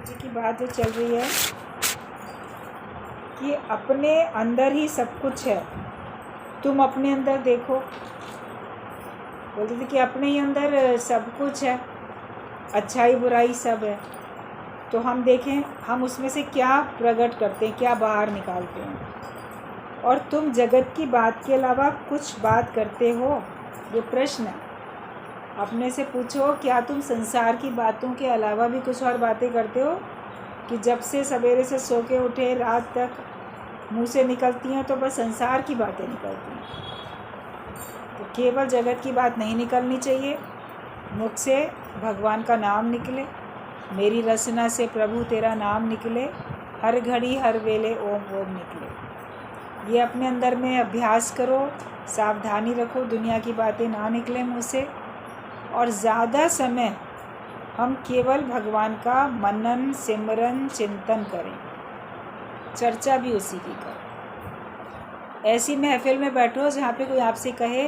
जी की बात जो चल रही है कि अपने अंदर ही सब कुछ है। तुम अपने अंदर देखो, बोलते थे कि अपने ही अंदर सब कुछ है, अच्छाई बुराई सब है। तो हम देखें हम उसमें से क्या प्रकट करते हैं, क्या बाहर निकालते हैं। और तुम जगत की बात के अलावा कुछ बात करते हो? ये प्रश्न है। अपने से पूछो, क्या तुम संसार की बातों के अलावा भी कुछ और बातें करते हो? कि जब से सवेरे से सो के उठे रात तक मुंह से निकलती हैं तो बस संसार की बातें निकलती हैं। तो केवल जगत की बात नहीं निकलनी चाहिए, मुख से भगवान का नाम निकले, मेरी रचना से प्रभु तेरा नाम निकले, हर घड़ी हर वेले ओम ओम निकले। ये अपने अंदर में अभ्यास करो, सावधानी रखो, दुनिया की बातें ना निकले मुँह से। और ज़्यादा समय हम केवल भगवान का मनन सिमरन चिंतन करें, चर्चा भी उसी की करें। ऐसी महफिल में बैठो जहाँ पे कोई आपसे कहे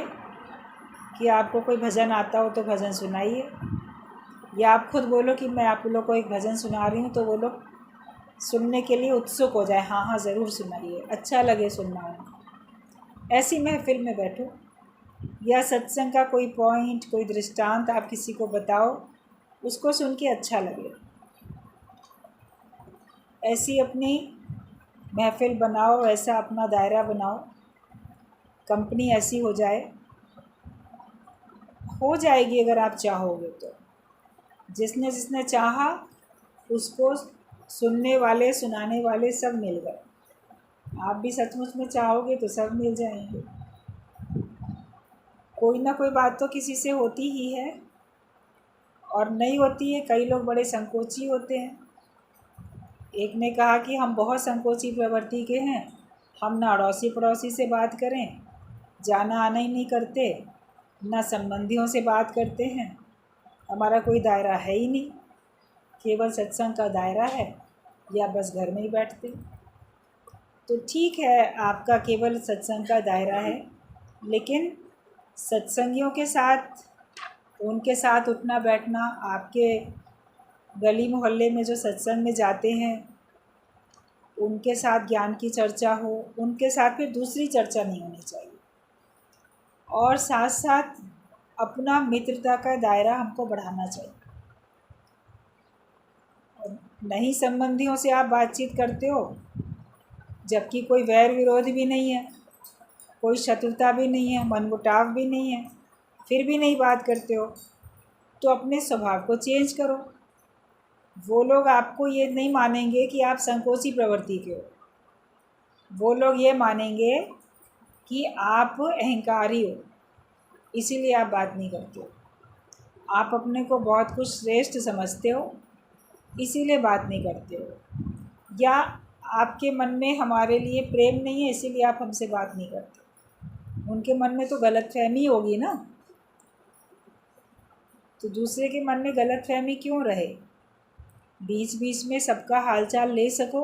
कि आपको कोई भजन आता हो तो भजन सुनाइए, या आप खुद बोलो कि मैं आप लोग को एक भजन सुना रही हूँ, तो वो लोग सुनने के लिए उत्सुक हो जाए, हाँ हाँ ज़रूर सुनाइए, अच्छा लगे सुनना उनको। ऐसी महफिल में बैठो, या सत्संग का कोई पॉइंट कोई दृष्टांत आप किसी को बताओ, उसको सुन के अच्छा लगे। ऐसी अपनी महफिल बनाओ, ऐसा अपना दायरा बनाओ, कंपनी ऐसी हो जाएगी अगर आप चाहोगे तो। जिसने जिसने चाहा उसको सुनने वाले सुनाने वाले सब मिल गए। आप भी सचमुच में चाहोगे तो सब मिल जाएंगे। कोई ना कोई बात तो किसी से होती ही है, और नहीं होती है। कई लोग बड़े संकोची होते हैं। एक ने कहा कि हम बहुत संकोची प्रवृत्ति के हैं, हम ना अड़ोसी पड़ोसी से बात करें, जाना आना ही नहीं करते, ना संबंधियों से बात करते हैं, हमारा कोई दायरा है ही नहीं, केवल सत्संग का दायरा है, या बस घर में ही बैठते। तो ठीक है, आपका केवल सत्संग का दायरा है, लेकिन सत्संगियों के साथ, उनके साथ उठना बैठना, आपके गली मोहल्ले में जो सत्संग में जाते हैं उनके साथ ज्ञान की चर्चा हो, उनके साथ फिर दूसरी चर्चा नहीं होनी चाहिए। और साथ साथ अपना मित्रता का दायरा हमको बढ़ाना चाहिए। नहीं संबंधियों से आप बातचीत करते हो, जबकि कोई वैर विरोध भी नहीं है, कोई शत्रुता भी नहीं है, मनमुटाव भी नहीं है, फिर भी नहीं बात करते हो, तो अपने स्वभाव को चेंज करो। वो लोग आपको ये नहीं मानेंगे कि आप संकोची प्रवृत्ति के हो, वो लोग ये मानेंगे कि आप अहंकारी हो, इसीलिए आप बात नहीं करते हो। आप अपने को बहुत कुछ श्रेष्ठ समझते हो, इसीलिए बात नहीं करते हो। या आपके मन में हमारे लिए प्रेम नहीं है, इसीलिए आप हमसे बात नहीं करते। उनके मन में तो गलतफहमी होगी ना। तो दूसरे के मन में गलतफहमी क्यों रहे? बीच बीच में सबका हालचाल ले सको,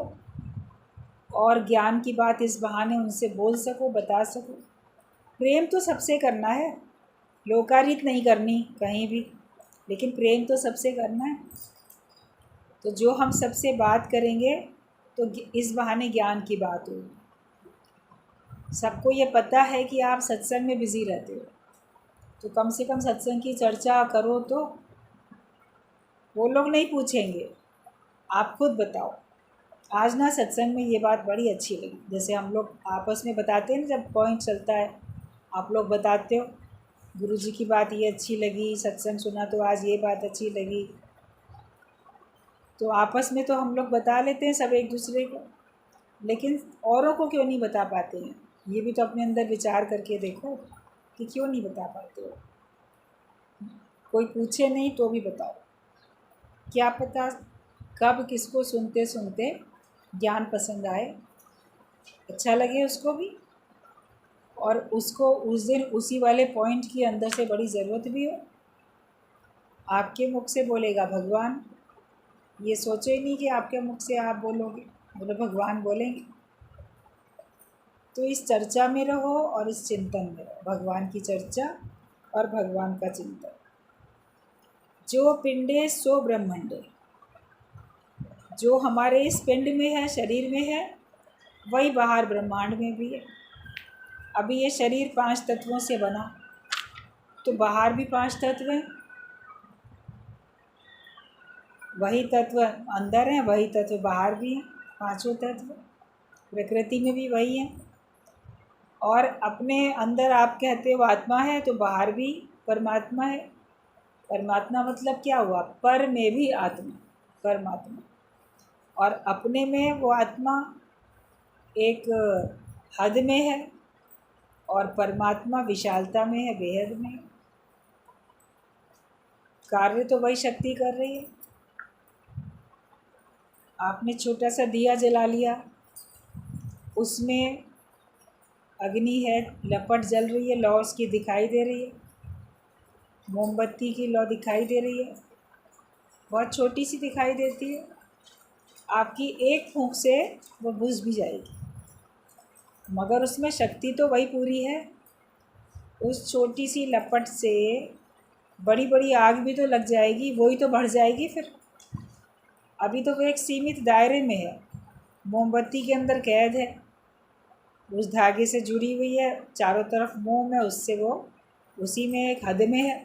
और ज्ञान की बात इस बहाने उनसे बोल सको, बता सको। प्रेम तो सबसे करना है, लोकारित नहीं करनी कहीं भी, लेकिन प्रेम तो सबसे करना है। तो जो हम सबसे बात करेंगे तो इस बहाने ज्ञान की बात होगी। सबको ये पता है कि आप सत्संग में बिज़ी रहते हो, तो कम से कम सत्संग की चर्चा करो, तो वो लोग नहीं पूछेंगे, आप खुद बताओ। आज ना सत्संग में ये बात बड़ी अच्छी लगी, जैसे हम लोग आपस में बताते हैं ना, जब पॉइंट चलता है आप लोग बताते हो, गुरुजी की बात ये अच्छी लगी, सत्संग सुना तो आज ये बात अच्छी लगी। तो आपस में तो हम लोग बता लेते हैं सब एक दूसरे को, लेकिन औरों को क्यों नहीं बता पाते हैं? ये भी तो अपने अंदर विचार करके देखो कि क्यों नहीं बता पाते हो। कोई पूछे नहीं तो भी बताओ, क्या पता कब किसको सुनते सुनते ज्ञान पसंद आए, अच्छा लगे उसको भी, और उसको उस दिन उसी वाले पॉइंट की अंदर से बड़ी ज़रूरत भी हो। आपके मुख से बोलेगा भगवान, ये सोचो ही नहीं कि आपके मुख से आप बोलोगे, बोलो भगवान बोलेंगे। तो इस चर्चा में रहो और इस चिंतन में रहो, भगवान की चर्चा और भगवान का चिंतन। जो पिंडे सो ब्रह्मंडे, जो हमारे इस पिंड में है, शरीर में है, वही बाहर ब्रह्मांड में भी है। अभी ये शरीर 5 तत्वों से बना, तो बाहर भी 5 तत्व हैं। वही तत्व अंदर हैं, वही तत्व बाहर भी हैं, पांचों तत्व प्रकृति में भी वही हैं। और अपने अंदर आप कहते हो आत्मा है, तो बाहर भी परमात्मा है। परमात्मा मतलब क्या हुआ? पर में भी आत्मा, परमात्मा। और अपने में वो आत्मा एक हद में है, और परमात्मा विशालता में है, बेहद में है। कार्य तो वही शक्ति कर रही है। आपने छोटा सा दिया जला लिया, उसमें अग्नि है, लपट जल रही है, लौ उसकी दिखाई दे रही है। मोमबत्ती की लौ दिखाई दे रही है, बहुत छोटी सी दिखाई देती है। आपकी एक फूंक से वो बुझ भी जाएगी, मगर उसमें शक्ति तो वही पूरी है। उस छोटी सी लपट से बड़ी बड़ी आग भी तो लग जाएगी, वही तो बढ़ जाएगी फिर। अभी तो वो एक सीमित दायरे में है, मोमबत्ती के अंदर कैद है, उस धागे से जुड़ी हुई है, चारों तरफ मोम है, उससे वो उसी में एक हद में है।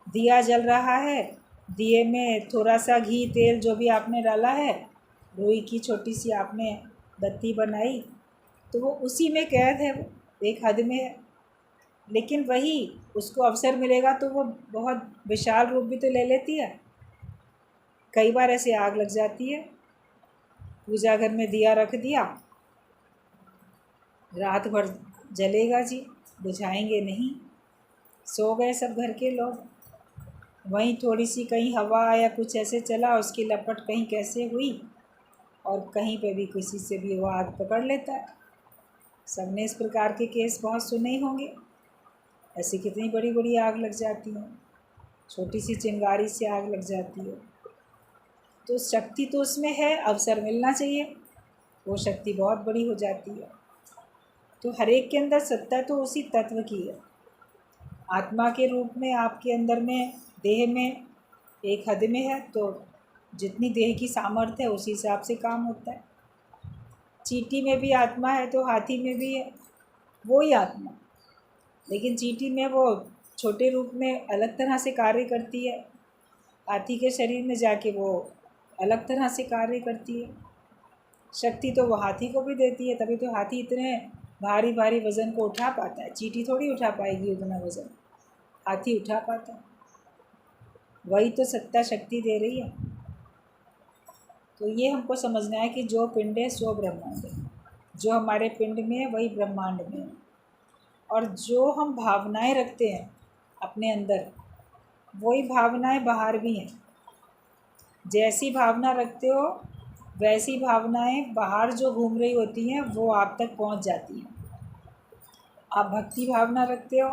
दिया जल रहा है, दिए में थोड़ा सा घी तेल जो भी आपने डाला है, रुई की छोटी सी आपने बत्ती बनाई, तो वो उसी में कैद है, वो एक हद में है। लेकिन वही उसको अवसर मिलेगा तो वो बहुत विशाल रूप भी तो ले लेती है। कई बार ऐसे आग लग जाती है। पूजा घर में दिया रख दिया, रात भर जलेगा जी, बुझाएंगे नहीं, सो गए सब घर के लोग। वहीं थोड़ी सी कहीं हवा या कुछ ऐसे चला, उसकी लपट कहीं कैसे हुई, और कहीं पे भी किसी से भी वो आग पकड़ लेता है। सबने इस प्रकार के केस बहुत सुने ही होंगे। ऐसी कितनी बड़ी बड़ी आग लग जाती हैं, छोटी सी चिंगारी से आग लग जाती है। तो शक्ति तो उसमें है, अवसर मिलना चाहिए, वो शक्ति बहुत बड़ी हो जाती है। तो हर एक के अंदर सत्ता तो उसी तत्व की है। आत्मा के रूप में आपके अंदर में, देह में एक हद में है, तो जितनी देह की सामर्थ्य है उसी हिसाब से काम होता है। चींटी में भी आत्मा है तो हाथी में भी है वो ही आत्मा, लेकिन चींटी में वो छोटे रूप में अलग तरह से कार्य करती है, हाथी के शरीर में जाके वो अलग तरह से कार्य करती है। शक्ति तो वो हाथी को भी देती है, तभी तो हाथी इतने भारी भारी वज़न को उठा पाता है। चींटी थोड़ी उठा पाएगी उतना वज़न, हाथी उठा पाता है। वही तो सत्ता शक्ति दे रही है। तो ये हमको समझना है कि जो पिंड है सो ब्रह्मांड है, जो हमारे पिंड में है वही ब्रह्मांड में है। और जो हम भावनाएं रखते हैं अपने अंदर, वही भावनाएं बाहर भी हैं। जैसी भावना रखते हो वैसी भावनाएं बाहर जो घूम रही होती हैं वो आप तक पहुंच जाती हैं। आप भक्ति भावना रखते हो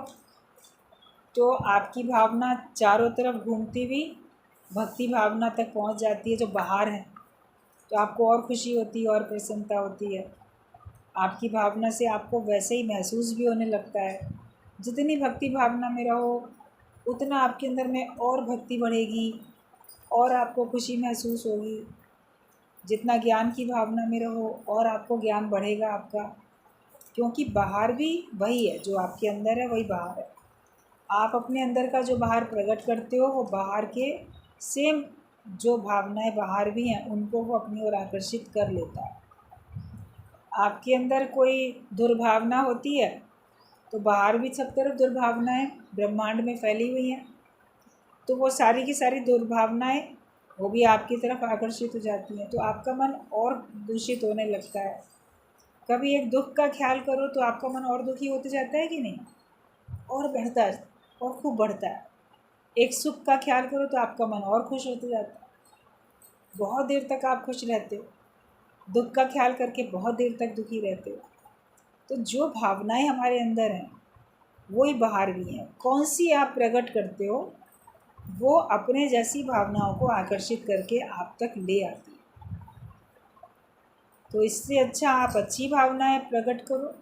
तो आपकी भावना चारों तरफ घूमती हुई भक्ति भावना तक पहुंच जाती है जो बाहर है, तो आपको और खुशी होती है और प्रसन्नता होती है। आपकी भावना से आपको वैसे ही महसूस भी होने लगता है। जितनी भक्ति भावना में रहो उतना आपके अंदर में और भक्ति बढ़ेगी और आपको खुशी महसूस होगी। जितना ज्ञान की भावना में रहो और आपको ज्ञान बढ़ेगा आपका, क्योंकि बाहर भी वही है, जो आपके अंदर है वही बाहर है। आप अपने अंदर का जो बाहर प्रकट करते हो वो बाहर के सेम जो भावनाएं बाहर भी हैं उनको वो अपनी ओर आकर्षित कर लेता है। आपके अंदर कोई दुर्भावना होती है तो बाहर भी सब तरफ दुर्भावनाएं ब्रह्मांड में फैली हुई हैं, तो वो सारी की सारी दुर्भावनाएं वो भी आपकी तरफ आकर्षित हो जाती हैं, तो आपका मन और दूषित होने लगता है। कभी एक दुख का ख्याल करो तो आपका मन और दुखी होते जाता है कि नहीं, और बढ़ता है और खूब बढ़ता है। एक सुख का ख्याल करो तो आपका मन और खुश होते जाता है, बहुत देर तक आप खुश रहते हो। दुख का ख्याल करके बहुत देर तक दुखी रहते हो। तो जो भावनाएं हमारे अंदर हैं वही बाहर भी हैं। कौन सी आप प्रकट करते हो वो अपने जैसी भावनाओं को आकर्षित करके आप तक ले आती है। तो इससे अच्छा आप अच्छी भावनाएं प्रकट करो,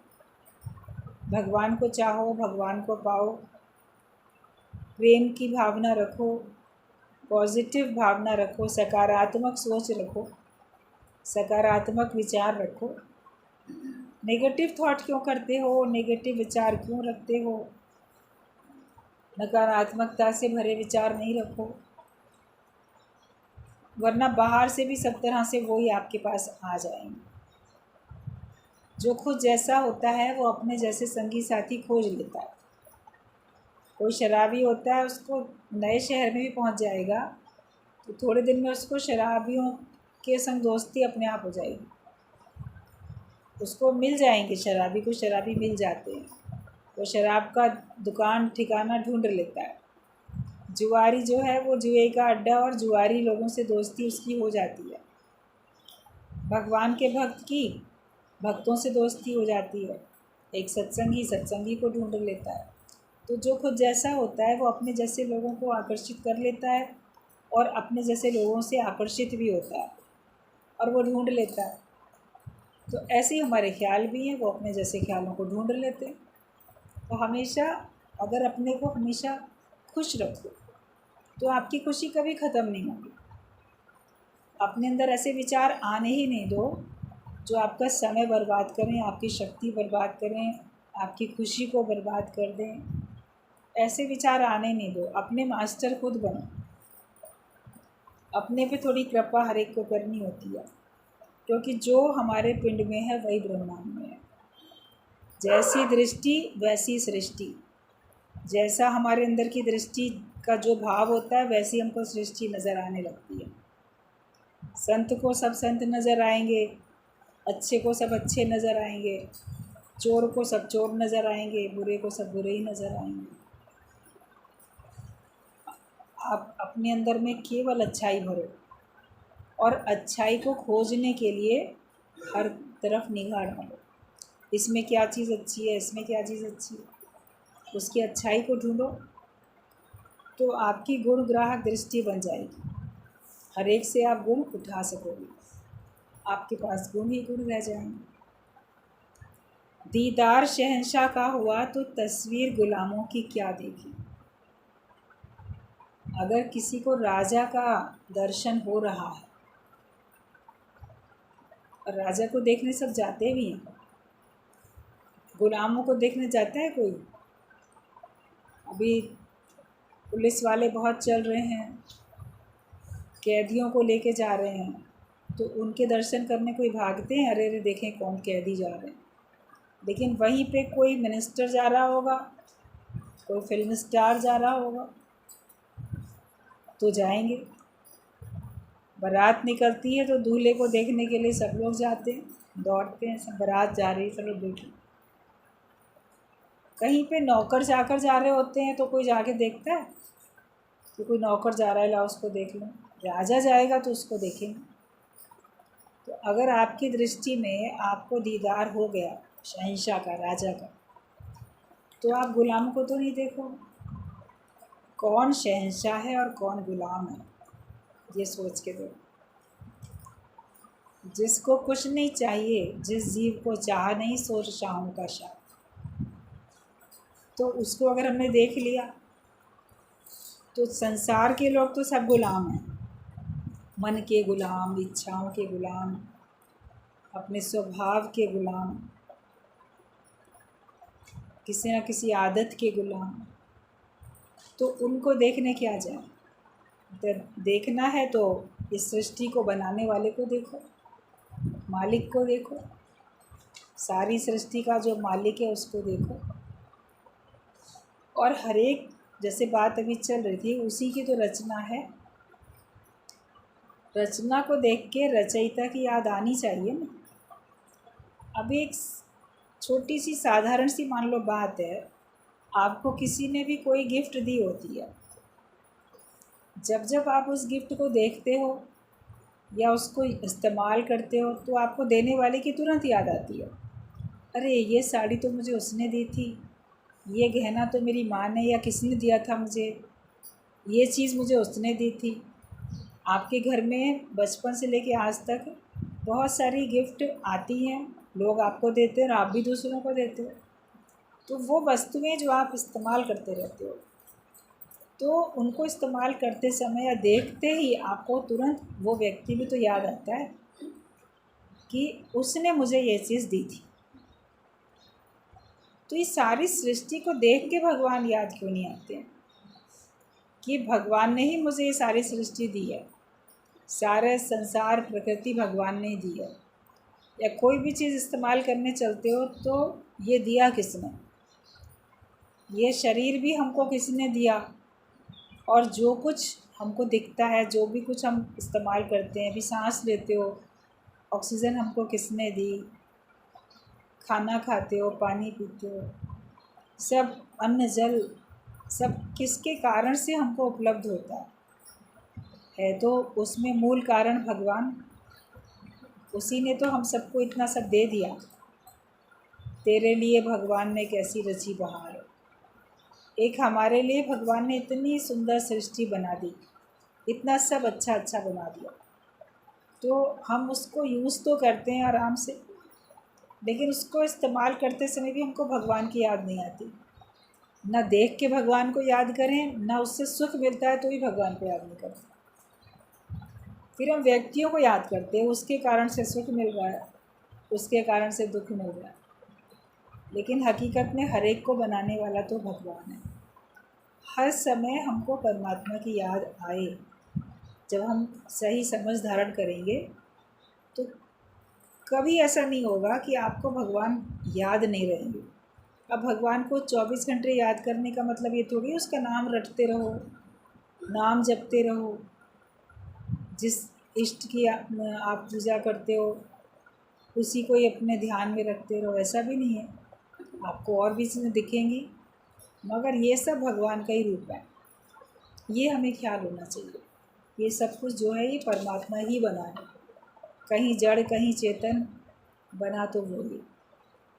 भगवान को चाहो, भगवान को पाओ, प्रेम की भावना रखो, पॉजिटिव भावना रखो, सकारात्मक सोच रखो, सकारात्मक विचार रखो। नेगेटिव थॉट क्यों करते हो, नेगेटिव विचार क्यों रखते हो? नकारात्मकता से भरे विचार नहीं रखो, वरना बाहर से भी सब तरह से वही आपके पास आ जाएंगे। जो खुद जैसा होता है वो अपने जैसे संगी साथी खोज लेता है। कोई शराबी होता है, उसको नए शहर में भी पहुंच जाएगा तो थोड़े दिन में उसको शराबियों के संग दोस्ती अपने आप हो जाएगी। उसको मिल जाएंगे, शराबी को शराबी मिल जाते हैं, वो शराब का दुकान ठिकाना ढूंढ लेता है। जुआरी जो है वो जुए का अड्डा और जुआरी लोगों से दोस्ती उसकी हो जाती है। भगवान के भक्त की भक्तों से दोस्ती हो जाती है। एक सत्संगी सत्संगी को ढूंढ लेता है। तो जो खुद जैसा होता है वो अपने जैसे लोगों को आकर्षित कर लेता है और अपने जैसे लोगों से आकर्षित भी होता है और वो ढूंढ लेता है। तो ऐसे ही हमारे ख्याल भी हैं, वो अपने जैसे ख्यालों को ढूंढ लेते हैं। तो हमेशा अगर अपने को हमेशा खुश रखो तो आपकी खुशी कभी ख़त्म नहीं होगी। अपने अंदर ऐसे विचार आने ही नहीं दो जो आपका समय बर्बाद करें, आपकी शक्ति बर्बाद करें, आपकी खुशी को बर्बाद कर दें। ऐसे विचार आने नहीं दो। अपने मास्टर खुद बनो। अपने पे थोड़ी कृपा हर एक को करनी होती है, क्योंकि जो हमारे पिंड में है वही ब्रह्मांड में है। जैसी दृष्टि वैसी सृष्टि। जैसा हमारे अंदर की दृष्टि का जो भाव होता है वैसी हमको सृष्टि नज़र आने लगती है। संत को सब संत नज़र आएंगे, अच्छे को सब अच्छे नज़र आएंगे, चोर को सब चोर नज़र आएंगे, बुरे को सब बुरे ही नज़र आएंगे। आप अपने अंदर में केवल अच्छाई भरो और अच्छाई को खोजने के लिए हर तरफ निगाह डालो। इसमें क्या चीज़ अच्छी है, इसमें क्या चीज़ अच्छी है, उसकी अच्छाई को ढूंढो तो आपकी गुण ग्राहक दृष्टि बन जाएगी। हर एक से आप गुण उठा सकोगे, आपके पास गुण ही गुण रह जाएंगे। दीदार शहंशाह का हुआ तो तस्वीर गुलामों की क्या देखी। अगर किसी को राजा का दर्शन हो रहा है, और राजा को देखने सब जाते भी हैं, गुलामों को देखने जाता है कोई? अभी पुलिस वाले बहुत चल रहे हैं, कैदियों को लेके जा रहे हैं, तो उनके दर्शन करने कोई भागते हैं, अरे अरे देखें कौन कैदी जा रहे हैं। लेकिन वहीं पे कोई मिनिस्टर जा रहा होगा, कोई फिल्म स्टार जा रहा होगा तो जाएंगे। बारात निकलती है तो दूल्हे को देखने के लिए सब लोग जाते हैं, दौड़ते हैं, सब बारात जा रही है, चलो देखो। कहीं पे नौकर चाकर जा रहे होते हैं तो कोई जाके देखता है कि कोई नौकर जा रहा है, ला उसको देख लो। राजा जाएगा तो उसको देखेंगे। तो अगर आपकी दृष्टि में आपको दीदार हो गया शहंशाह का, राजा का, तो आप गुलाम को तो नहीं देखो। कौन शहंशाह है और कौन गुलाम है ये सोच के देखो। जिसको कुछ नहीं चाहिए, जिस जीव को चाह नहीं सो शाहों का शाह, तो उसको अगर हमने देख लिया तो संसार के लोग तो सब गुलाम हैं। मन के गुलाम, इच्छाओं के गुलाम, अपने स्वभाव के गुलाम, किसी न किसी आदत के गुलाम। तो उनको देखने क्या जाए? देखना है तो इस सृष्टि को बनाने वाले को देखो, मालिक को देखो, सारी सृष्टि का जो मालिक है उसको देखो। और हर एक, जैसे बात अभी चल रही थी, उसी की तो रचना है। रचना को देख के रचयिता की याद आनी चाहिए ना। अभी एक छोटी सी साधारण सी मान लो बात है, आपको किसी ने भी कोई गिफ्ट दी होती है। जब जब आप उस गिफ्ट को देखते हो या उसको इस्तेमाल करते हो तो आपको देने वाले की तुरंत याद आती है, अरे ये साड़ी तो मुझे उसने दी थी, ये गहना तो मेरी माँ ने या किसने दिया था मुझे, ये चीज़ मुझे उसने दी थी। आपके घर में बचपन से लेके आज तक बहुत सारी गिफ्ट आती हैं, लोग आपको देते हैं और आप भी दूसरों को देते हो। तो वो वस्तुएं जो आप इस्तेमाल करते रहते हो, तो उनको इस्तेमाल करते समय या देखते ही आपको तुरंत वो व्यक्ति भी तो याद आता है कि उसने मुझे ये चीज़ दी थी। तो इस सारी सृष्टि को देख के भगवान याद क्यों नहीं आते हैं कि भगवान ने ही मुझे ये सारी सृष्टि दी है, सारे संसार प्रकृति भगवान ने दी है। या कोई भी चीज़ इस्तेमाल करने चलते हो तो ये दिया किसने, ये शरीर भी हमको किसने दिया, और जो कुछ हमको दिखता है, जो भी कुछ हम इस्तेमाल करते हैं, अभी सांस लेते हो, ऑक्सीजन हमको किसने दी, खाना खाते हो, पानी पीते हो, सब अन्न जल सब किसके कारण से हमको उपलब्ध होता है। तो उसमें मूल कारण भगवान, उसी ने तो हम सबको इतना सब दे दिया। तेरे लिए भगवान ने कैसी रची बहार, एक हमारे लिए भगवान ने इतनी सुंदर सृष्टि बना दी, इतना सब अच्छा अच्छा बना दिया। तो हम उसको यूज़ तो करते हैं आराम से, लेकिन उसको इस्तेमाल करते समय भी हमको भगवान की याद नहीं आती। ना देख के भगवान को याद करें, ना उससे सुख मिलता है तो भी भगवान को याद नहीं करते। फिर हम व्यक्तियों को याद करते हैं, उसके कारण से सुख मिल रहा है, उसके कारण से दुख मिल रहा है, लेकिन हकीकत में हर एक को बनाने वाला तो भगवान है। हर समय हमको परमात्मा की याद आए। जब हम सही समझ धारण करेंगे तो कभी ऐसा नहीं होगा कि आपको भगवान याद नहीं रहेंगे। अब भगवान को 24 घंटे याद करने का मतलब ये थोड़ी उसका नाम रटते रहो, नाम जपते रहो, जिस इष्ट की आप पूजा करते हो उसी को ही अपने ध्यान में रखते रहो, ऐसा भी नहीं है। आपको और भी चीज़ें दिखेंगी, मगर ये सब भगवान का ही रूप है। ये हमें ख्याल होना चाहिए। ये सब कुछ जो है ये परमात्मा ही बना है, कहीं जड़ कहीं चेतन, बना तो वो ही।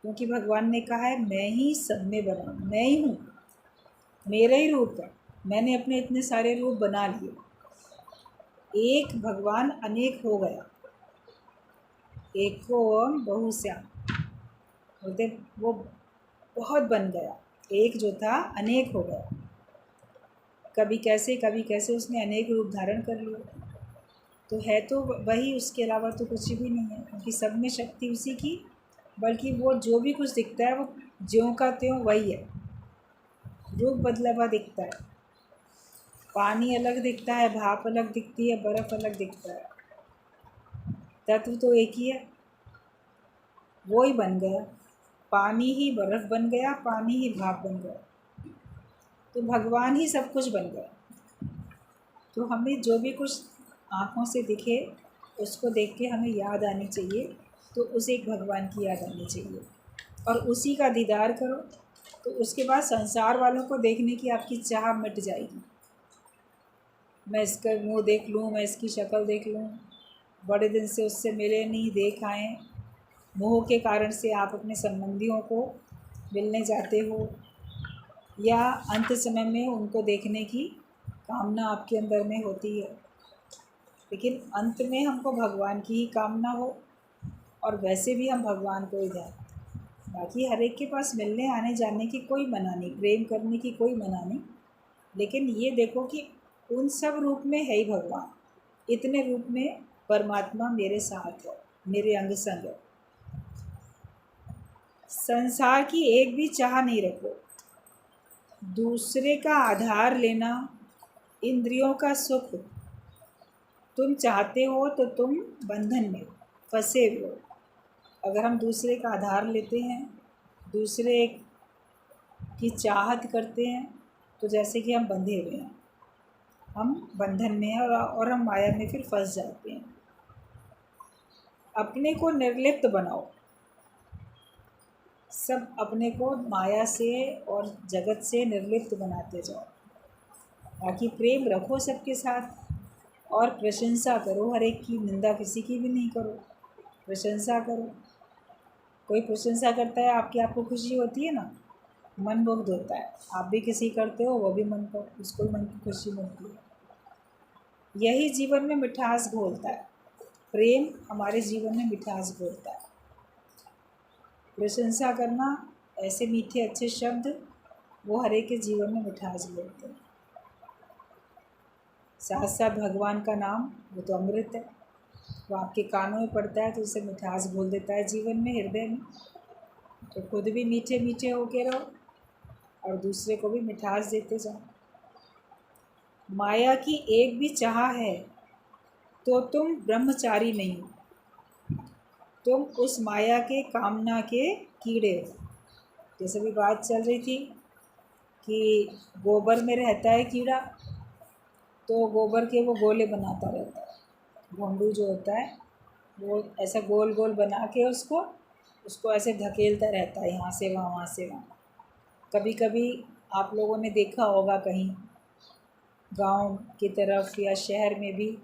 क्योंकि भगवान ने कहा है मैं ही सब में बना, मैं ही हूँ, मेरा ही रूप है, मैंने अपने इतने सारे रूप बना लिए। एक भगवान अनेक हो गया, एक को बहुश्याम बोलते, वो बहुत बन गया। एक जो था अनेक हो गया, कभी कैसे उसने अनेक रूप धारण कर लिया। तो है तो वही, उसके अलावा तो कुछ भी नहीं है, क्योंकि सब में शक्ति उसी की। बल्कि वो जो भी कुछ दिखता है वो ज्यों का त्यों वही है, रूप बदला हुआ दिखता है। पानी अलग दिखता है, भाप अलग दिखती है, बर्फ़ अलग दिखता है, तत्व तो एक ही है। वो ही बन गया, पानी ही बर्फ़ बन गया, पानी ही भाप बन गया, तो भगवान ही सब कुछ बन गया। तो हमें जो भी कुछ आँखों से दिखे उसको देख के हमें याद आनी चाहिए, तो उस एक भगवान की याद आनी चाहिए और उसी का दीदार करो। तो उसके बाद संसार वालों को देखने की आपकी चाह मिट जाएगी। मैं इसका मुँह देख लूँ, मैं इसकी शक्ल देख लूँ, बड़े दिन से उससे मिले नहीं, देख आएँ। मोह के कारण से आप अपने संबंधियों को मिलने जाते हो, या अंत समय में उनको देखने की कामना आपके अंदर में होती है, लेकिन अंत में हमको भगवान की ही कामना हो, और वैसे भी हम भगवान को ही जाएं। बाकी हर एक के पास मिलने आने जाने की कोई मना नहीं, प्रेम करने की कोई मना नहीं, लेकिन ये देखो कि उन सब रूप में है ही भगवान। इतने रूप में परमात्मा मेरे साथ है, मेरे अंग संग है। संसार की एक भी चाह नहीं रखो, दूसरे का आधार लेना, इंद्रियों का सुख तुम चाहते हो तो तुम बंधन में फंसे हुए हो। अगर हम दूसरे का आधार लेते हैं, दूसरे की चाहत करते हैं, तो जैसे कि हम बंधे हुए हैं, हम बंधन में हैं और हम माया में फिर फंस जाते हैं। अपने को निर्लिप्त बनाओ, सब अपने को माया से और जगत से निर्लिप्त बनाते जाओ। बाकी प्रेम रखो सबके साथ, और प्रशंसा करो हर एक की, निंदा किसी की भी नहीं करो, प्रशंसा करो। कोई प्रशंसा करता है आपको खुशी होती है ना, मन मुग्ध होता है। आप भी किसी करते हो, वो भी मन को, उसको मन की खुशी मिलती है। यही जीवन में मिठास घोलता है, प्रेम हमारे जीवन में मिठास घोलता है। प्रशंसा करना, ऐसे मीठे अच्छे शब्द, वो हर एक के जीवन में मिठास घोलते हैं। साथ साथ भगवान का नाम, वो तो अमृत है, वो आपके कानों में पड़ता है तो उसे मिठास घोल देता है जीवन में, हृदय में। तो खुद भी मीठे मीठे होके रहो और दूसरे को भी मिठास देते जाओ। माया की एक भी चाह है तो तुम ब्रह्मचारी नहीं हो, तुम उस माया के कामना के कीड़े हो। जैसे भी बात चल रही थी कि गोबर में रहता है कीड़ा, तो गोबर के वो गोले बनाता रहता है। भोंडू जो होता है वो ऐसा गोल गोल बना के उसको ऐसे धकेलता रहता है, यहाँ से वहाँ, वहाँ से वहाँ। कभी कभी आप लोगों ने देखा होगा कहीं गांव की तरफ या शहर में भी,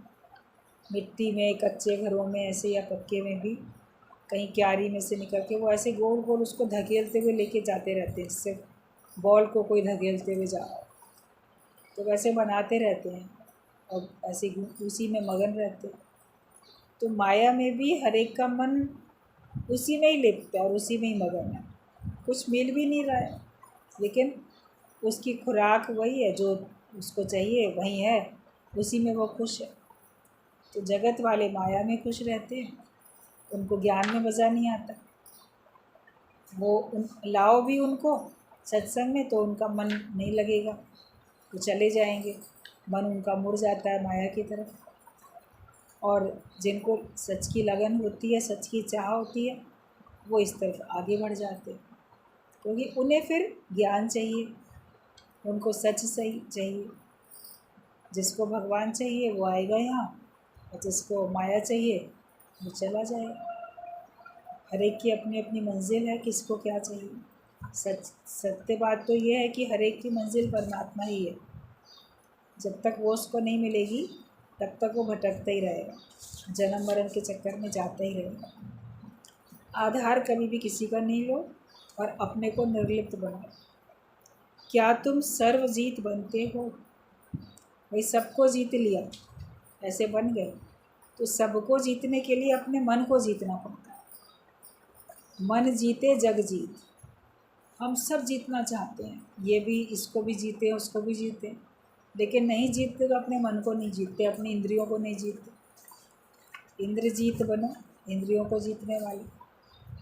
मिट्टी में कच्चे घरों में ऐसे या पक्के में भी, कहीं क्यारी में से निकल के वो ऐसे गोल गोल उसको धकेलते हुए लेके जाते रहते हैं, जिससे बॉल को कोई धकेलते हुए जा रहा है। तो वैसे बनाते रहते हैं और ऐसे उसी में मगन रहते हैं। तो माया में भी हर एक का मन उसी में ही लिप्त है और उसी में ही मगन है। कुछ मिल भी नहीं रहा है, लेकिन उसकी खुराक वही है, जो उसको चाहिए वही है, उसी में वो खुश है। तो जगत वाले माया में खुश रहते हैं, उनको ज्ञान में मज़ा नहीं आता। वो लाओ भी उनको सत्संग में तो उनका मन नहीं लगेगा, वो चले जाएंगे, मन उनका मुड़ जाता है माया की तरफ। और जिनको सच की लगन होती है, सच की चाह होती है, वो इस तरफ आगे बढ़ जाते हैं, क्योंकि उन्हें फिर ज्ञान चाहिए, उनको सच सही चाहिए। जिसको भगवान चाहिए वो आएगा यहाँ, और जिसको माया चाहिए वो चला जाएगा। हर एक की अपनी अपनी मंजिल है, किसको क्या चाहिए। सत्य बात तो ये है कि हर एक की मंजिल परमात्मा ही है। जब तक वो उसको नहीं मिलेगी तब तक वो भटकता ही रहेगा, जन्म मरण के चक्कर में जाता ही रहेगा। आधार कभी भी किसी का नहीं लो और अपने को निर्लिप्त बनाओ। क्या तुम सर्वजीत बनते हो? भाई सबको जीत लिया, ऐसे बन गए, तो सबको जीतने के लिए अपने मन को जीतना पड़ता है। मन जीते जग जीत। हम सब जीतना चाहते हैं, ये भी, इसको भी जीते, उसको भी जीते, लेकिन नहीं जीतते तो अपने मन को नहीं जीतते, अपनी इंद्रियों को नहीं जीतते। इंद्रजीत बनो, इंद्रियों को जीतने वाले,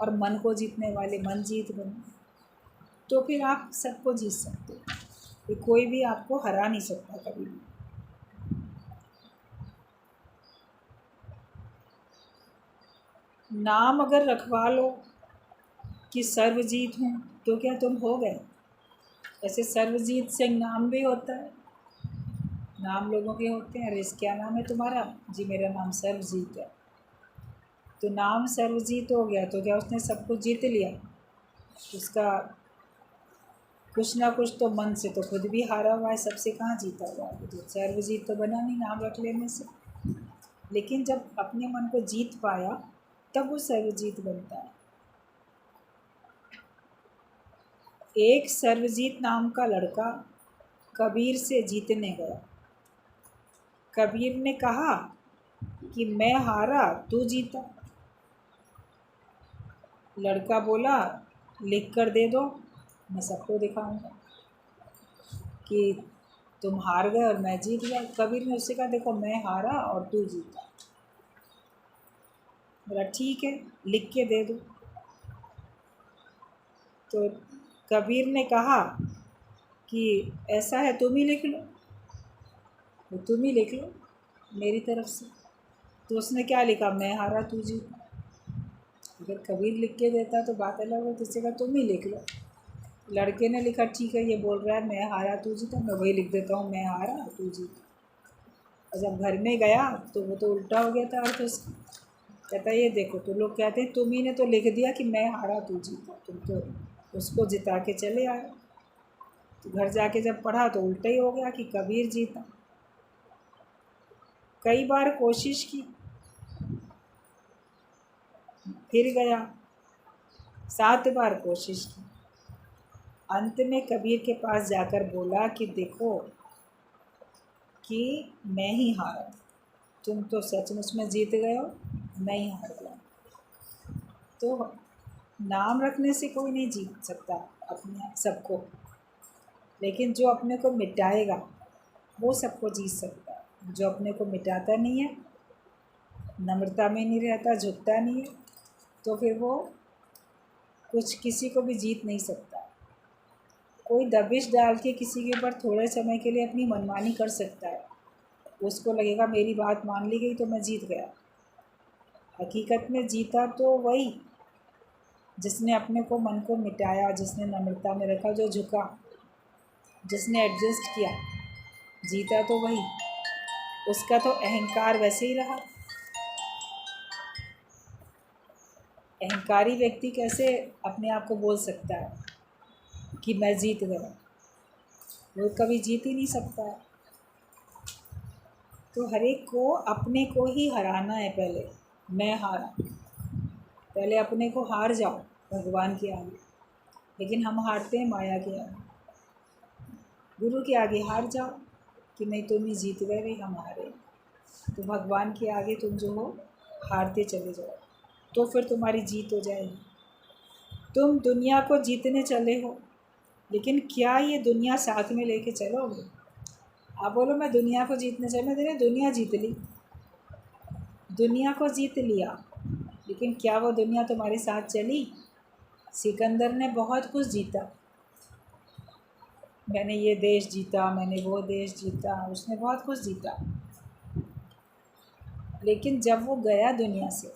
और मन को जीतने वाले मन जीत बनो, तो फिर आप सबको जीत सकते हो। ये कोई भी आपको हरा नहीं सकता कभी भी। नाम अगर रखवा लो कि सर्वजीत हूँ, तो क्या तुम हो गए? ऐसे सर्वजीत सिंह नाम भी होता है, नाम लोगों के होते हैं। अरे क्या नाम है तुम्हारा? जी मेरा नाम सर्वजीत है। तो नाम सर्वजीत हो गया तो क्या उसने सब कुछ जीत लिया? उसका कुछ ना कुछ तो मन से तो खुद भी हारा हुआ है, सबसे कहाँ जीता हुआ है। तो सर्वजीत तो बना नहीं नाम रख लेने से। लेकिन जब अपने मन को जीत पाया तब वो सर्वजीत बनता है। एक सर्वजीत नाम का लड़का कबीर से जीतने गया। कबीर ने कहा कि मैं हारा तू जीता। लड़का बोला लिख कर दे दो, मैं सबको दिखाऊंगा कि तुम हार गए और मैं जीत गया। कबीर ने उससे कहा देखो मैं हारा और तू जीता। बोला ठीक है लिख के दे दो। तो कबीर ने कहा कि ऐसा है तुम ही लिख लो, तो तुम ही लिख लो मेरी तरफ से। तो उसने क्या लिखा? मैं हारा तू जीता। अगर कबीर लिख के देता तो बात अलग होती, इससे कहा तुम ही लिख लो। लड़के ने लिखा ठीक है, ये बोल रहा है मैं हारा तू जीता, मैं वही लिख देता हूँ, मैं हारा तू जीता। और जब घर में गया तो वो तो उल्टा हो गया था अर्थ उसका। कहता ये देखो तो लोग कहते हैं तुम ही ने तो लिख दिया कि मैं हारा तू जीता, तुम तो उसको जिता के चले आए। तो घर जाके जब पढ़ा तो उल्टा ही हो गया कि कबीर जीता। कई बार कोशिश की, फिर गया, 7 बार कोशिश की। अंत में कबीर के पास जाकर बोला कि देखो कि मैं ही हारा, तुम तो सचमुच में जीत गए हो, मैं ही हार गया। तो नाम रखने से कोई नहीं जीत सकता अपने सबको, लेकिन जो अपने को मिटाएगा वो सबको जीत सकता है। जो अपने को मिटाता नहीं है, नम्रता में नहीं रहता, झुकता नहीं है, तो फिर वो कुछ किसी को भी जीत नहीं सकता। कोई दबिश डाल के किसी के ऊपर थोड़े समय के लिए अपनी मनमानी कर सकता है, उसको लगेगा मेरी बात मान ली गई तो मैं जीत गया। हकीकत में जीता तो वही जिसने अपने को मन को मिटाया, जिसने नम्रता में रखा, जो झुका, जिसने एडजस्ट किया। जीता तो वही, उसका तो अहंकार वैसे ही रहा। अहंकारी व्यक्ति कैसे अपने आप को बोल सकता है कि मैं जीत गया? वो कभी जीत ही नहीं सकता है। तो हर एक को अपने को ही हराना है। पहले मैं हारा, पहले अपने को हार जाओ भगवान के आगे। लेकिन हम हारते हैं माया के आगे, गुरु के आगे हार जाओ कि नहीं तुम ही जीत गए, भाई हम हारे। तो भगवान के आगे तुम जो हो हारते चले जाओ, तो फिर तुम्हारी जीत हो जाएगी। तुम दुनिया को जीतने चले हो, लेकिन क्या ये दुनिया साथ में लेके चलोगे? आप बोलो मैं दुनिया को जीतने चला, मैंने दुनिया जीत ली, दुनिया को जीत लिया, लेकिन क्या वो दुनिया तुम्हारे साथ चली? सिकंदर ने बहुत कुछ जीता, मैंने ये देश जीता, मैंने वो देश जीता, उसने बहुत कुछ जीता, लेकिन जब वो गया दुनिया से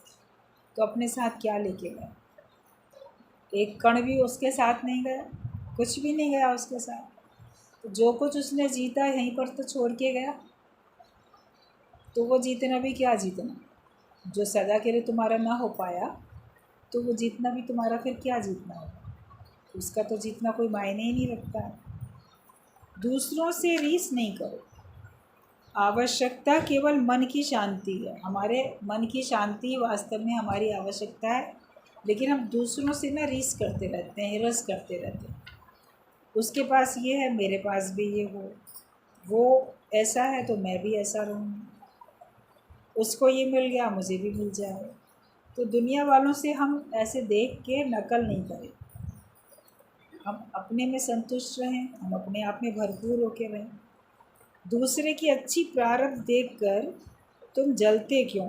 तो अपने साथ क्या लेके गया? एक कण भी उसके साथ नहीं गया, कुछ भी नहीं गया उसके साथ। तो जो कुछ उसने जीता यहीं पर तो छोड़ के गया, तो वो जीतना भी क्या जीतना? जो सदा के लिए तुम्हारा ना हो पाया, तो वो जीतना भी तुम्हारा फिर क्या जीतना है? उसका तो जीतना कोई मायने ही नहीं रखता है। दूसरों से रीस नहीं करो। आवश्यकता केवल मन की शांति है, हमारे मन की शांति वास्तव में हमारी आवश्यकता है, लेकिन हम दूसरों से ना रीस करते रहते हैं, हिरस करते रहते हैं। उसके पास ये है, मेरे पास भी ये हो, वो ऐसा है तो मैं भी ऐसा रहूँ, उसको ये मिल गया मुझे भी मिल जाए। तो दुनिया वालों से हम ऐसे देख के नकल नहीं करें, हम अपने में संतुष्ट रहें, हम अपने आप में भरपूर होकर रहें। दूसरे की अच्छी प्रारब्ध देखकर तुम जलते क्यों?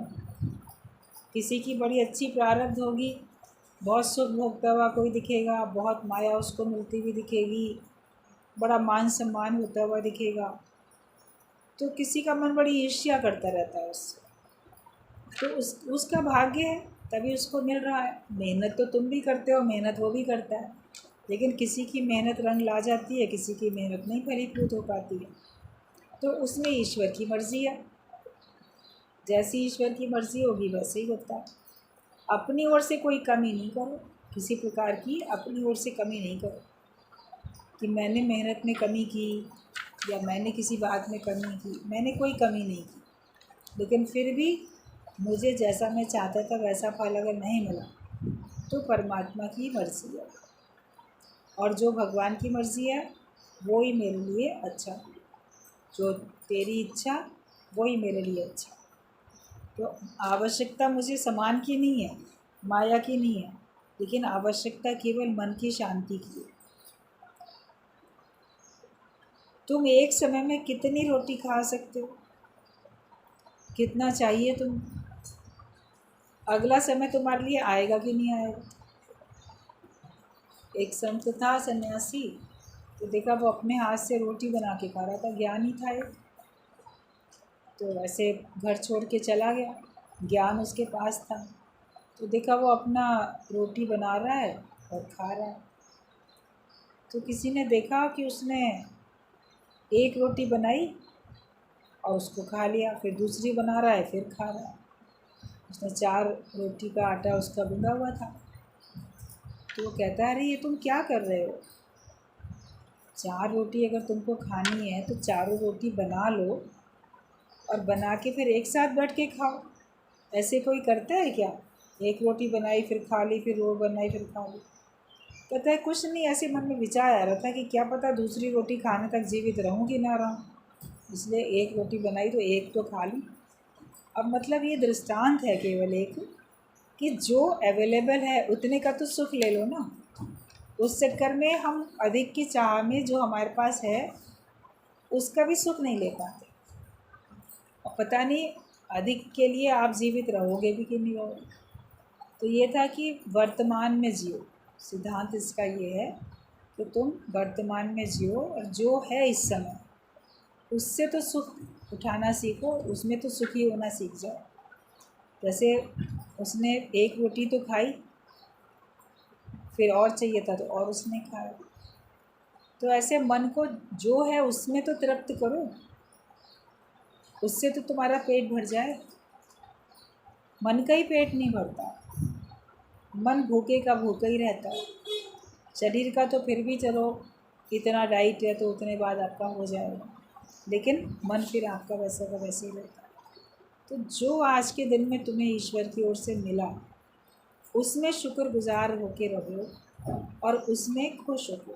किसी की बड़ी अच्छी प्रारब्ध होगी, बहुत सुख भोगता हुआ कोई दिखेगा, बहुत माया उसको मिलती हुई दिखेगी, बड़ा मान सम्मान होता हुआ दिखेगा, तो किसी का मन बड़ी ईर्ष्या करता रहता है उससे। तो उसका भाग्य है, तभी उसको मिल रहा है। मेहनत तो तुम भी करते हो, मेहनत वो भी करता है, लेकिन किसी की मेहनत रंग ला जाती है, किसी की मेहनत नहीं फलीभूत हो पाती है। तो उसमें ईश्वर की मर्ज़ी है, जैसी ईश्वर की मर्ज़ी होगी वैसे ही होता है। अपनी ओर से कोई कमी नहीं करो, किसी प्रकार की अपनी ओर से कमी नहीं करो कि मैंने मेहनत में कमी की या मैंने किसी बात में कमी की। मैंने कोई कमी नहीं की, लेकिन फिर भी मुझे जैसा मैं चाहता था वैसा फल अगर नहीं मिला तो परमात्मा की मर्ज़ी है, और जो भगवान की मर्ज़ी है वो ही मेरे लिए अच्छा, जो तेरी इच्छा वो ही मेरे लिए अच्छा। तो आवश्यकता मुझे सामान की नहीं है, माया की नहीं है, लेकिन आवश्यकता केवल मन की शांति की है। तुम एक समय में कितनी रोटी खा सकते हो, कितना चाहिए तुम? अगला समय तुम्हारे लिए आएगा कि नहीं आएगा? एक संत था सन्यासी, तो देखा वो अपने हाथ से रोटी बना के खा रहा था, ज्ञानी था एक। तो ऐसे घर छोड़ के चला गया, ज्ञान उसके पास था, तो देखा वो अपना रोटी बना रहा है और खा रहा है। तो किसी ने देखा कि उसने एक रोटी बनाई और उसको खा लिया, फिर दूसरी बना रहा है, फिर खा रहा है। उसने 4 रोटी का आटा उसका गूँधा हुआ था। तो वो कहता है, अरे ये तुम क्या कर रहे हो? 4 रोटी अगर तुमको खानी है तो चारों रोटी बना लो और बना के फिर एक साथ बैठ के खाओ। ऐसे कोई करता है क्या? एक रोटी बनाई फिर खा ली, फिर वो बनाई फिर खा ली। कहता है कुछ नहीं, ऐसे मन में विचार आ रहा था कि क्या पता दूसरी रोटी खाने तक जीवित रहूँ कि ना रहूँ, इसलिए एक रोटी बनाई तो एक तो खा ली। अब मतलब ये दृष्टांत है केवल एक, कि जो अवेलेबल है उतने का तो सुख ले लो ना। उस चक्कर में हम अधिक की चाह में जो हमारे पास है उसका भी सुख नहीं ले पाते। और पता नहीं अधिक के लिए आप जीवित रहोगे भी कि नहीं रहोगे। तो ये था कि वर्तमान में जियो। सिद्धांत इसका ये है कि तुम वर्तमान में जियो और जो है इस समय उससे तो सुख उठाना सीखो, उसमें तो सुखी होना सीख जाओ। जैसे उसने एक रोटी तो खाई, फिर और चाहिए था तो और उसने खाया। तो ऐसे मन को जो है उसमें तो तृप्त करो, उससे तो तुम्हारा पेट भर जाए। मन का ही पेट नहीं भरता, मन भूखे का भूखा ही रहता है। शरीर का तो फिर भी चलो इतना डाइट है तो उतने बाद आपका हो जाएगा, लेकिन मन फिर आपका वैसा का वैसे ही रहता है। तो जो आज के दिन में तुम्हें ईश्वर की ओर से मिला उसमें शुक्रगुजार होके रहो और उसमें खुश हो,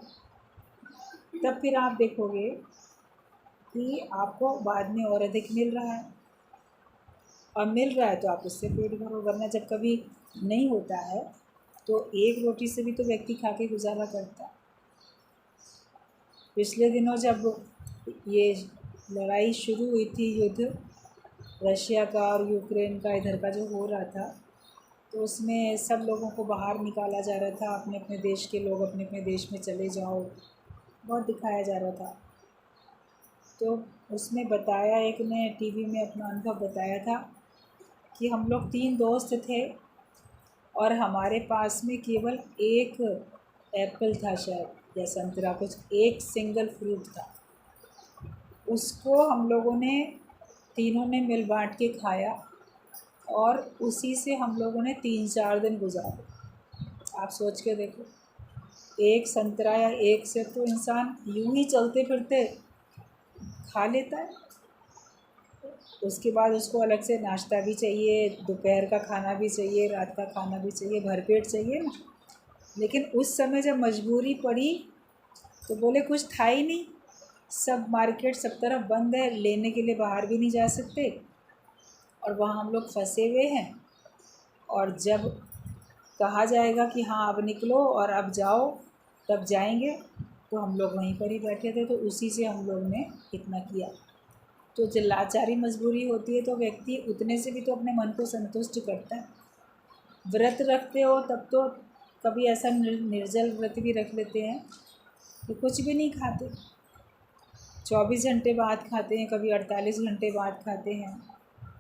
तब फिर आप देखोगे कि आपको बाद में और अधिक मिल रहा है। और मिल रहा है तो आप उससे पेट भरो, वरना जब कभी नहीं होता है तो एक रोटी से भी तो व्यक्ति खा के गुजारा करता है। पिछले दिनों जब ये लड़ाई शुरू हुई थी, युद्ध रशिया का और यूक्रेन का इधर का जो हो रहा था, तो उसमें सब लोगों को बाहर निकाला जा रहा था, अपने अपने देश के लोग अपने अपने देश में चले जाओ, बहुत दिखाया जा रहा था। तो उसमें बताया, एक ने टीवी में अपना अनुभव बताया था कि हम लोग 3 दोस्त थे और हमारे पास में केवल एक एप्पल था शायद या संतरा, कुछ एक सिंगल फ्रूट था। उसको हम लोगों ने तीनों ने मिल बांट के खाया और उसी से हम लोगों ने 3-4 दिन गुजारे। आप सोच के देखो, एक संतरा या एक सेब तो इंसान यूं ही चलते फिरते खा लेता है। उसके बाद उसको अलग से नाश्ता भी चाहिए, दोपहर का खाना भी चाहिए, रात का खाना भी चाहिए, भरपेट चाहिए ना। लेकिन उस समय जब मजबूरी पड़ी तो बोले कुछ था ही नहीं, सब मार्केट सब तरफ बंद है, लेने के लिए बाहर भी नहीं जा सकते और वहाँ हम लोग फंसे हुए हैं। और जब कहा जाएगा कि हाँ अब निकलो और अब जाओ, तब जाएंगे, तो हम लोग वहीं पर ही बैठे थे। तो उसी से हम लोग ने इतना किया। तो जब लाचारी मजबूरी होती है तो व्यक्ति उतने से भी तो अपने मन को संतुष्ट करता है। व्रत रखते हो तब तो कभी ऐसा निर्जल व्रत भी रख लेते हैं तो कुछ भी नहीं खाते, 24 घंटे बाद खाते हैं, कभी 48 घंटे बाद खाते हैं,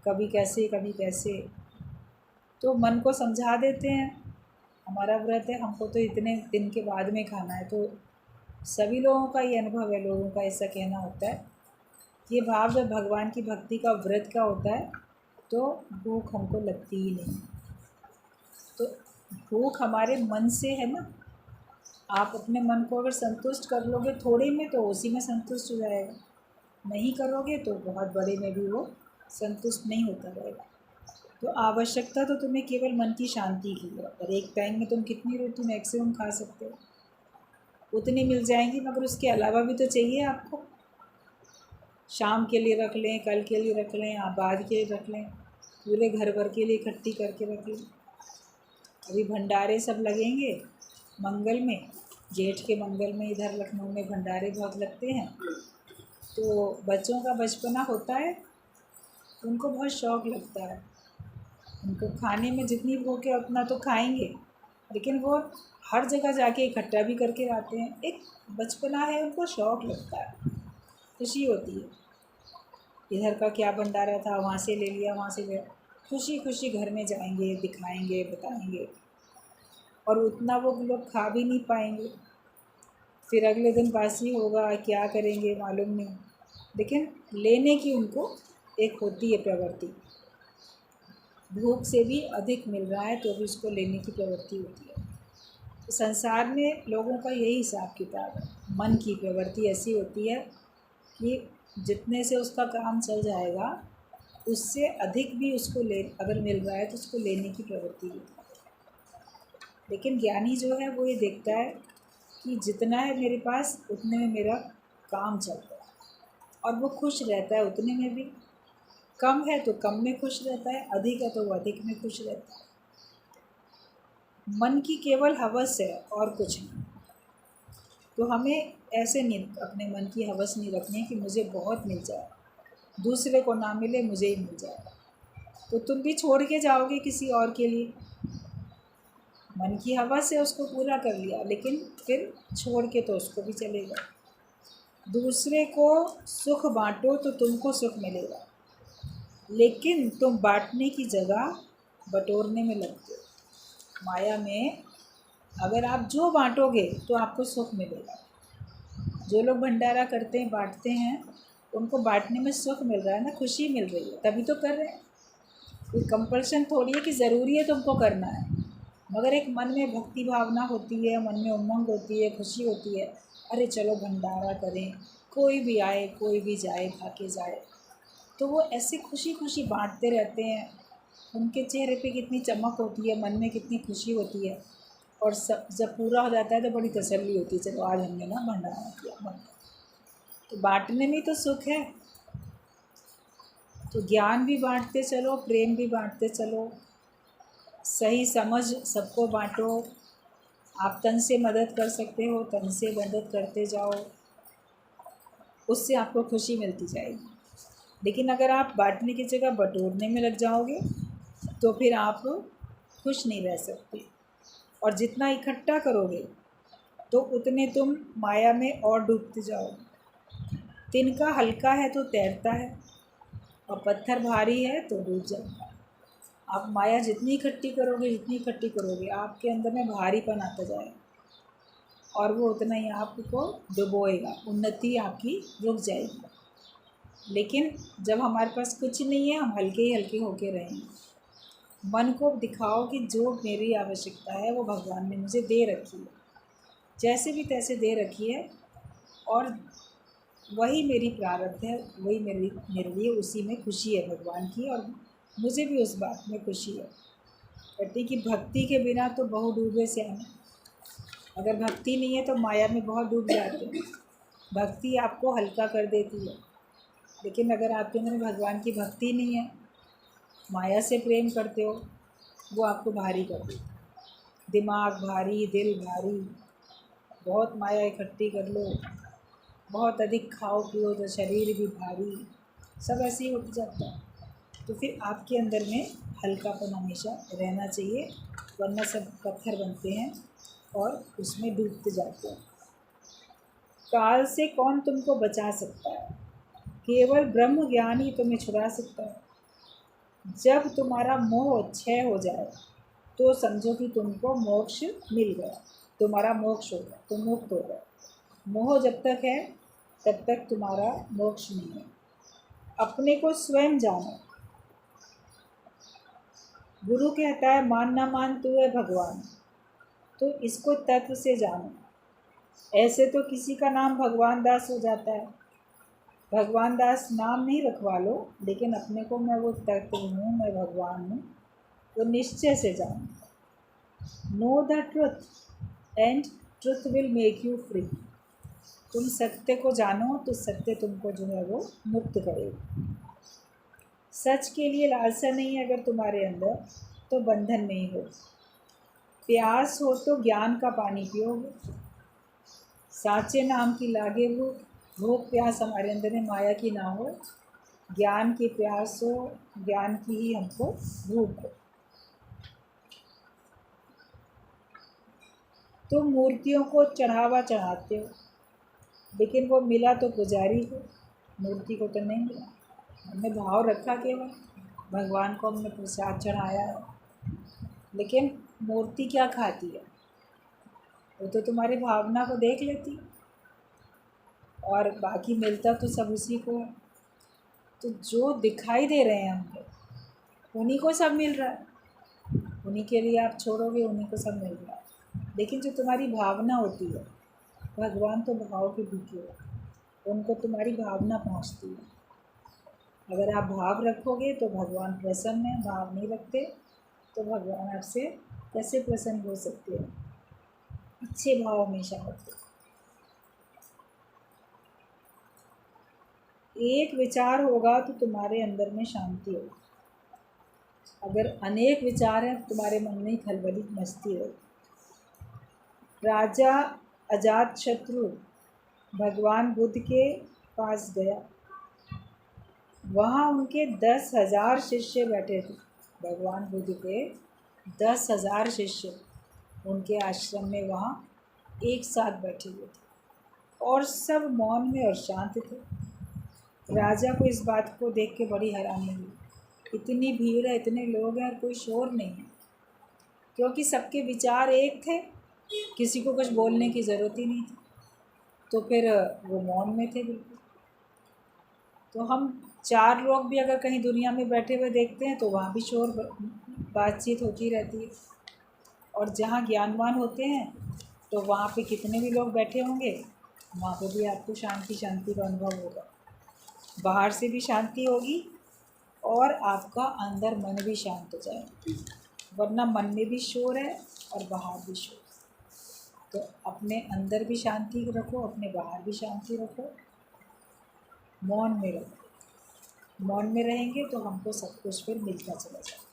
कभी कैसे कभी कैसे। तो मन को समझा देते हैं हमारा व्रत है, हमको तो इतने दिन के बाद में खाना है। तो सभी लोगों का ये अनुभव है, लोगों का ऐसा कहना होता है। ये भाव जब भगवान की भक्ति का व्रत का होता है तो भूख हमको लगती ही नहीं। तो भूख हमारे मन से है ना। आप अपने मन को अगर संतुष्ट कर लोगे थोड़े में तो उसी में संतुष्ट हो जाएगा, नहीं करोगे तो बहुत बड़े में भी वो संतुष्ट नहीं होता रहेगा। तो आवश्यकता तो तुम्हें केवल मन की शांति की है। और एक टाइम में तुम कितनी रोटी मैक्सिमम खा सकते हो, उतनी मिल जाएंगी, मगर उसके अलावा भी तो चाहिए आपको। शाम के लिए रख लें, कल के लिए रख लें, आप बाद के लिए रख लें, पूरे घर भर के लिए इकट्ठी करके रख लें। अभी भंडारे सब लगेंगे मंगल में, जेठ के मंगल में इधर लखनऊ में भंडारे बहुत लगते हैं। तो बच्चों का बचपना होता है, उनको बहुत शौक़ लगता है, उनको खाने में जितनी भूख है उतना तो खाएंगे, लेकिन वो हर जगह जाके इकट्ठा भी करके आते हैं। एक बचपना है, उनको शौक़ लगता है, खुशी होती है। इधर का क्या भंडारा था, वहाँ से ले लिया, वहाँ से ले, खुशी खुशी घर में जाएंगे, दिखाएंगे, बताएंगे, और उतना वो लोग खा भी नहीं पाएंगे। फिर अगले दिन बासी होगा, क्या करेंगे मालूम नहीं, लेकिन लेने की उनको एक होती है प्रवृत्ति। भूख से भी अधिक मिल रहा है तो भी उसको लेने की प्रवृत्ति होती है। तो संसार में लोगों का यही हिसाब किताब है। मन की प्रवृत्ति ऐसी होती है कि जितने से उसका काम चल जाएगा उससे अधिक भी उसको ले, अगर मिल रहा है तो उसको लेने की प्रवृत्ति होती है। लेकिन ज्ञानी जो है वो ये देखता है कि जितना है मेरे पास उतने में मेरा काम चलता है, और वो खुश रहता है उतने में भी। कम है तो कम में खुश रहता है, अधिक है तो वो अधिक में खुश रहता है। मन की केवल हवस है और कुछ नहीं। तो हमें ऐसे नहीं, अपने मन की हवस नहीं रखनी कि मुझे बहुत मिल जाए। दूसरे को ना मिले, मुझे ही मिल जाएगा। तो तुम भी छोड़ के जाओगे किसी और के लिए। मन की हवस से उसको पूरा कर लिया, लेकिन फिर छोड़ के तो उसको भी चलेगा। दूसरे को सुख बांटो तो तुमको सुख मिलेगा, लेकिन तुम बांटने की जगह बटोरने में लगते हो। माया में अगर आप जो बांटोगे तो आपको सुख मिलेगा। जो लोग भंडारा करते हैं, बांटते हैं, उनको बांटने में सुख मिल रहा है ना, खुशी मिल रही है, तभी तो कर रहे हैं। कोई कंपल्शन थोड़ी है कि ज़रूरी है तुमको करना है। मगर एक मन में भक्ति भावना होती है, मन में उमंग होती है, खुशी होती है, अरे चलो भंडारा करें, कोई भी आए कोई भी जाए, खा के जाए। तो वो ऐसे खुशी खुशी बांटते रहते हैं। उनके चेहरे पे कितनी चमक होती है, मन में कितनी खुशी होती है। और सब जब पूरा हो जाता है तो बड़ी तसल्ली होती है, चलो आज हमने ना भंडारा किया। तो बांटने में तो सुख है। तो ज्ञान भी बांटते चलो, प्रेम भी बांटते चलो, सही समझ सबको बांटो। आप तन से मदद कर सकते हो, तन से मदद करते जाओ, उससे आपको खुशी मिलती जाएगी। लेकिन अगर आप बांटने की जगह बटोरने में लग जाओगे तो फिर आप खुश नहीं रह सकते। और जितना इकट्ठा करोगे तो उतने तुम माया में और डूबते जाओगे। तिनका हल्का है तो तैरता है, और पत्थर भारी है तो डूब जाता है। आप माया जितनी इकट्ठी करोगे, जितनी इकट्ठी करोगे, आपके अंदर में भारीपन आता जाएगा, और वो उतना ही आपको डुबोएगा, उन्नति आपकी रुक जाएगी। लेकिन जब हमारे पास कुछ नहीं है, हम हल्के ही हल्के होके रहेंगे। मन को दिखाओ कि जो मेरी आवश्यकता है वो भगवान ने मुझे दे रखी है, जैसे भी तैसे दे रखी है, और वही मेरी प्रारब्ध है, वही मेरे लिए उसी में खुशी है भगवान की, और मुझे भी उस बात में खुशी है। कहते कि भक्ति के बिना तो बहु डूबे से आना। अगर भक्ति नहीं है तो माया में बहुत डूब जाते हैं। भक्ति आपको हल्का कर देती है, लेकिन अगर आपके अंदर भगवान की भक्ति नहीं है, माया से प्रेम करते हो, वो आपको भारी कर देती है। दिमाग भारी, दिल भारी, बहुत माया इकट्ठी कर लो, बहुत अधिक खाओ पियो तो शरीर भी भारी, सब ऐसे ही उठ जाता है। तो फिर आपके अंदर में हल्कापन हमेशा रहना चाहिए, वरना सब पत्थर बनते हैं और उसमें डूबते जाते हैं। काल से कौन तुमको बचा सकता है? केवल ब्रह्म ज्ञान ही तुम्हें छुड़ा सकता है। जब तुम्हारा मोह क्षय हो जाए तो समझो कि तुमको मोक्ष मिल गया, तुम्हारा मोक्ष हो गया, तुम मुक्त हो गए। मोह जब तक है तब तक तुम्हारा मोक्ष नहीं है। अपने को स्वयं जानो। गुरु कहता है मान ना मान तू है भगवान, तो इसको तत्व से जानो। ऐसे तो किसी का नाम भगवान दास हो जाता है। भगवान दास नाम नहीं रखवा लो, लेकिन अपने को मैं वो तत्व हूँ, मैं भगवान हूँ, तो निश्चय से जानो। Know the truth and truth will make you free. तुम सत्य को जानो तो सत्य तुमको जो है वो मुक्त करेगा। सच के लिए लालसा नहीं है अगर तुम्हारे अंदर, तो बंधन नहीं हो। प्यास हो तो ज्ञान का पानी पियोगे। साचे नाम की लागे भूख, भूख प्यास हमारे अंदर में माया की ना हो, ज्ञान की प्यास हो, ज्ञान की ही हमको भूख हो। तुम मूर्तियों को चढ़ावा चढ़ाते हो, लेकिन वो मिला तो पुजारी को, मूर्ति को तो नहीं मिला। हमने भाव रखा केवल, भगवान को हमने प्रसाद चढ़ाया है, लेकिन मूर्ति क्या खाती है? वो तो तुम्हारी भावना को देख लेती, और बाकी मिलता तो सब उसी को है। तो जो दिखाई दे रहे हैं हमको, उन्हीं को सब मिल रहा है, उन्हीं के लिए आप छोड़ोगे, उन्हीं को सब मिल रहा है। लेकिन जो तुम्हारी भावना होती है, भगवान तो भाव के भूखे हो, उनको तुम्हारी भावना पहुंचती है। अगर आप भाव रखोगे तो भगवान प्रसन्न है, भाव नहीं रखते तो भगवान आपसे कैसे प्रसन्न हो सकते हैं? अच्छे भाव हमेशा रखो। एक विचार होगा तो तुम्हारे अंदर में शांति होगी। अगर अनेक विचार हैं तो तुम्हारे मन में खलबली मचती रहेगी। राजा अजात शत्रु भगवान बुद्ध के पास गया, वहाँ उनके 10,000 शिष्य बैठे थे। भगवान बुद्ध के 10,000 शिष्य उनके आश्रम में वहाँ एक साथ बैठे हुए थे और सब मौन में और शांत थे। राजा को इस बात को देख के बड़ी हैरानी हुई, इतनी भीड़ है, इतने लोग हैं और कोई शोर नहीं है, क्योंकि सबके विचार एक थे, किसी को कुछ बोलने की ज़रूरत ही नहीं थी। तो फिर वो मौन में थे बिल्कुल। तो हम 4 लोग भी अगर कहीं दुनिया में बैठे हुए देखते हैं तो वहाँ भी शोर बातचीत होती रहती है, और जहाँ ज्ञानवान होते हैं तो वहाँ पे कितने भी लोग बैठे होंगे, वहाँ पे भी आपको शांति शांति का अनुभव होगा। बाहर से भी शांति होगी और आपका अंदर मन भी शांत हो जाएगा, वरना मन में भी शोर है और बाहर भी शोर। तो अपने अंदर भी शांति रखो, अपने बाहर भी शांति रखो, मौन में रहो। मौन में रहेंगे तो हमको सब कुछ फिर मिलता चला जाएगा।